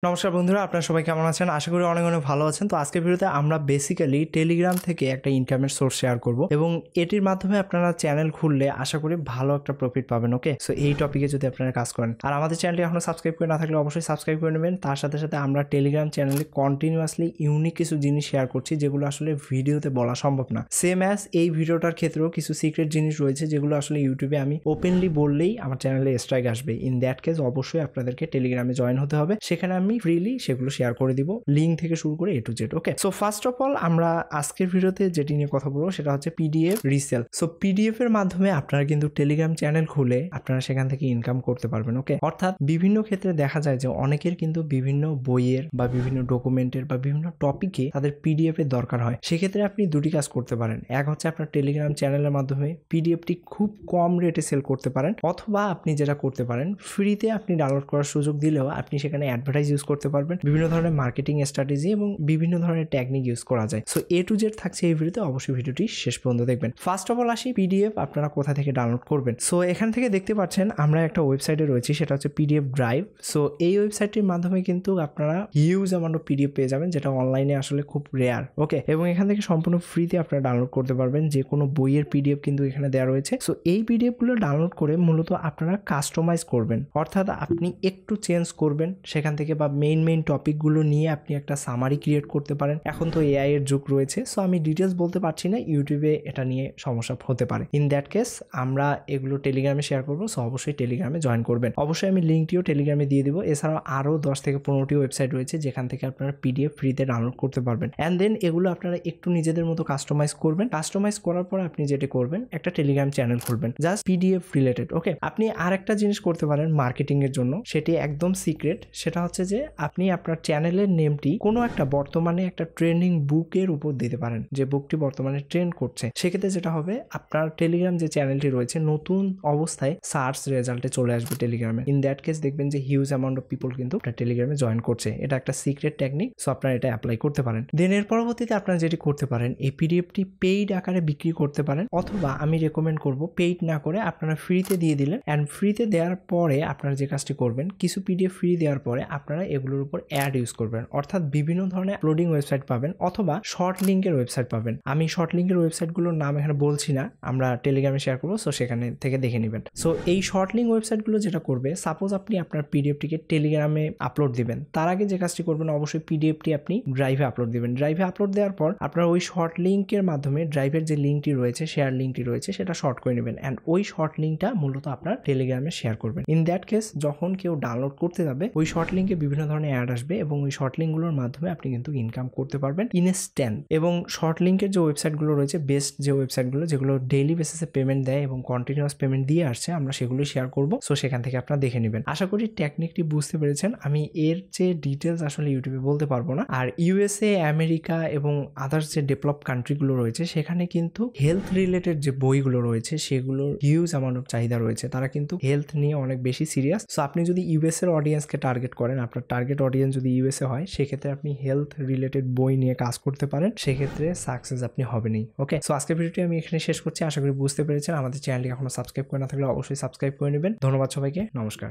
নমস্কার বন্ধুরা, আপনারা সবাই কেমন আছেন? আশা করি অনেক অনেক ভালো আছেন। তো আজকের ভিডিওতে আমরা বেসিক্যালি টেলিগ্রাম থেকে একটা ইনকামের সোর্স শেয়ার করব এবং এটির মাধ্যমে আপনারা চ্যানেল খুললে আশা করি ভালো একটা প্রফিট পাবেন। ওকে, সো এই টপিকে যদি আপনারা কাজ করেন আর আমাদের চ্যানেলটি এখনো সাবস্ক্রাইব করে না থাকলে অবশ্যই সাবস্ক্রাইব করে নেবেন। তার সাথে সাথে আমরা টেলিগ্রাম চ্যানেলে কন্টিনিউয়াসলি ইউনিক কিছু জিনিস শেয়ার করছি যেগুলো আসলে ভিডিওতে বলা সম্ভব না। সেম অ্যাজ এই ভিডিওটার ক্ষেত্রেও কিছু সিক্রেট জিনিস রয়েছে যেগুলো আসলে ইউটিউবে আমি ওপেনলি বললেই আমার চ্যানেলে স্ট্রাইক আসবে। ইন দ্যাট কেস অবশ্যই আপনাদেরকে টেলিগ্রামে জয়েন হতে হবে। সেখানে আমি ফ্রিলি সেগুলো শেয়ার করে দিব, লিঙ্ক থেকে শুরু করে A to Z। Okay, so first of all আমরা আজকের ভিডিওতে যেটি নিয়ে কথা বলবো সেটা হচ্ছে পিডিএফ রিসেল। সো পিডিএফ এর মাধ্যমে আপনারা কিন্তু টেলিগ্রাম চ্যানেল খুলে আপনারা সেখান থেকে ইনকাম করতে পারবেন। ওকে, অর্থাৎ বিভিন্ন ক্ষেত্রে দেখা যায় যে অনেকের কিন্তু বিভিন্ন বইয়ের বা বিভিন্ন ডকুমেন্টের বা বিভিন্ন টপিকে তাদের পিডিএফ এর দরকার হয়। সেক্ষেত্রে আপনি দুটি কাজ করতে পারেন। এক হচ্ছে আপনার টেলিগ্রাম চ্যানেলের মাধ্যমে পিডিএফটি খুব কম রেটে সেল করতে পারেন, অথবা আপনি যেটা করতে পারেন ফ্রিতে আপনি ডাউনলোড করার সুযোগ দিলেও আপনি সেখানে অ্যাডভার্টাইজ ইউজ করতে পারবেন, বিভিন্ন ধরনের মার্কেটিং স্ট্র্যাটেজি এবং বিভিন্ন ধরনের টেকনিক ইউজ করা যায়। সো A to Z থাকছে এই ভিডিওতে, অবশ্যই ভিডিওটি শেষ পর্যন্ত দেখবেন। ফার্স্ট অফ অল আসি পিডিএফ আপনারা কোথা থেকে ডাউনলোড করবেন। সো এখান থেকে দেখতে পাচ্ছেন আমরা একটা ওয়েবসাইটে রয়েছি, সেটা হচ্ছে পিডিএফ ড্রাইভ। সো এই ওয়েবসাইটটির মাধ্যমে কিন্তু আপনারা হিউজ অ্যামাউন্ট অফ পিডিএফ পেয়ে যাবেন, যেটা অনলাইনে আসলে খুব রেয়ার। ওকে, এবং এখান থেকে সম্পূর্ণ ফ্রিতে আপনারা ডাউনলোড করতে পারবেন। যে কোনো বইয়ের পিডিএফ কিন্তু এখানে দেওয়া রয়েছে। সো এই পিডিএফগুলো ডাউনলোড করে মূলত আপনারা কাস্টমাইজ করবেন, অর্থাৎ আপনি একটু চেঞ্জ করবেন সেখান থেকে, বা মেইন টপিকগুলো নিয়ে আপনি একটা সামারি ক্রিয়েট করতে পারেন। এখন তো এআই এর যুগ রয়েছে, সো আমি ডিটেলস বলতে পারছি না, ইউটিউবে এটা নিয়ে সমস্যা হতে পারে। ইন দ্যাট কেস আমরা এগুলো টেলিগ্রামে শেয়ার করবো, সো অবশ্যই টেলিগ্রামে জয়েন করবেন। অবশ্যই আমি লিঙ্কটিও টেলিগ্রামে দিয়ে দিব। এছাড়াও আরও 10 থেকে 15টি ওয়েবসাইট রয়েছে যেখান থেকে আপনারা পিডিএফ ফ্রিতে ডাউনলোড করতে পারবেন। অ্যান্ড দেন এগুলো আপনারা একটু নিজেদের মতো কাস্টমাইজ করবেন। কাস্টমাইজ করার পর আপনি যেটা করবেন, একটা টেলিগ্রাম চ্যানেল খুলবেন জাস্ট পিডিএফ রিলেটেড। ওকে, আপনি আর একটা জিনিস করতে পারেন মার্কেটিং এর জন্য, সেটি একদম সিক্রেট। সেটা হচ্ছে যে আপনি আপনার চ্যানেলের নেমটি কোনো একটা বর্তমানে একটা ট্রেন্ডিং বুকের উপর দিতে পারেন, যে বুকটি বর্তমানে ট্রেন্ড করছে। সেক্ষেত্রে যেটা হবে, আপনার টেলিগ্রাম যে চ্যানেলটি রয়েছে নতুন অবস্থায় সার্চ রেজাল্টে চলে আসবে টেলিগ্রামে। ইন দ্যাট কেস দেখবেন যে হিউজ অ্যামাউন্ট অফ পিপল কিন্তু আপনার টেলিগ্রামে জয়েন করছে। এটা একটা সিক্রেট টেকনিক, সো আপনারা এটা অ্যাপ্লাই করতে পারেন। দেন এর পরবর্তীতে আপনারা যেটি করতে পারেন, এই পিডিএফটি পেইড আকারে বিক্রি করতে পারেন, অথবা আমি রেকমেন্ড করব পেইড না করে আপনারা ফ্রিতে দিয়ে দিলেন। অ্যান্ড ফ্রিতে দেওয়ার পরে আপনারা যে কাজটি করবেন, কিছু পিডিএফ ফ্রি দেওয়ার পরে আপনারা এগুলোর উপর অ্যাড ইউজ করবেন, অর্থাৎ বিভিন্ন ধরনের আপলোডিং ওয়েবসাইট পাবেন অথবা শর্ট লিঙ্কের ওয়েবসাইট পাবেন। আমি শর্ট লিঙ্কের ওয়েবসাইটগুলোর নাম এখানে বলছি না, আমরা টেলিগ্রামে শেয়ার করবো, সো সেখানে থেকে দেখে নেবেন। সো এই শর্ট লিঙ্ক ওয়েবসাইটগুলো যেটা করবে, সাপোজ আপনি আপনার পিডিএফটিকে টেলিগ্রামে আপলোড দিবেন, তার আগে যে কাজটি করবেন অবশ্যই পিডিএফটি আপনি ড্রাইভে আপলোড দিবেন। ড্রাইভে আপলোড দেওয়ার পর আপনার ওই শর্ট লিঙ্কের মাধ্যমে ড্রাইভের যে লিঙ্কটি রয়েছে, শেয়ার লিঙ্কটি রয়েছে, সেটা শর্ট করে নেবেন। অ্যান্ড ওই শর্ট লিঙ্কটা মূলত আপনার টেলিগ্রামে শেয়ার করবেন। ইন দ্যাট কেস যখন কেউ ডাউনলোড করতে যাবে, ওই শর্ট লিঙ্কে বিভিন্ন ধরনের অ্যাড আসবে এবং ওই শর্ট লিঙ্কগুলোর মাধ্যমে আপনি কিন্তু ইনকাম করতে পারবেন ইনস্ট্যান্ট। এবং শর্ট লিঙ্কের যে ওয়েবসাইটগুলো রয়েছে, বেস্ট যে ওয়েবসাইটগুলো যেগুলো ডেইলি বেসিসে পেমেন্ট দেয় এবং কন্টিনিউয়াস পেমেন্ট দিয়ে আসছে, আমরা সেগুলো শেয়ার করব। সো সেখান থেকে আপনারা দেখে নেবেন। আশা করি টেকনিকটি বুঝতে পেরেছেন। আমি এর যে ডিটেলস আসলে ইউটিউবে বলতে পারবো না। আর ইউএসএ, আমেরিকা এবং আদার্স যে ডেভেলপ কান্ট্রিগুলো রয়েছে, সেখানে কিন্তু হেলথ রিলেটেড যে বইগুলো রয়েছে সেগুলোর হিউজ অ্যামাউন্ট অফ চাহিদা রয়েছে। তারা কিন্তু হেলথ নিয়ে অনেক বেশি সিরিয়াস। সো আপনি যদি ইউএস এর অডিয়েন্সকে টার্গেট করেন, আপনার টার্গেট অডিয়েন্স যদি ইউএসএ হয়, সেক্ষেত্রে আপনি হেলথ রিলেটেড বই নিয়ে কাজ করতে পারেন, সেক্ষেত্রে সাকসেস আপনি হবেনই। ওকে, সো আজকের ভিডিওটি আমি এখানে শেষ করছি। আশা করি বুঝতে পেরেছেন। আমাদের চ্যানেলটি এখনো সাবস্ক্রাইব করে না থাকলে অবশ্যই সাবস্ক্রাইব করে নেবেন। ধন্যবাদ সবাইকে, নমস্কার।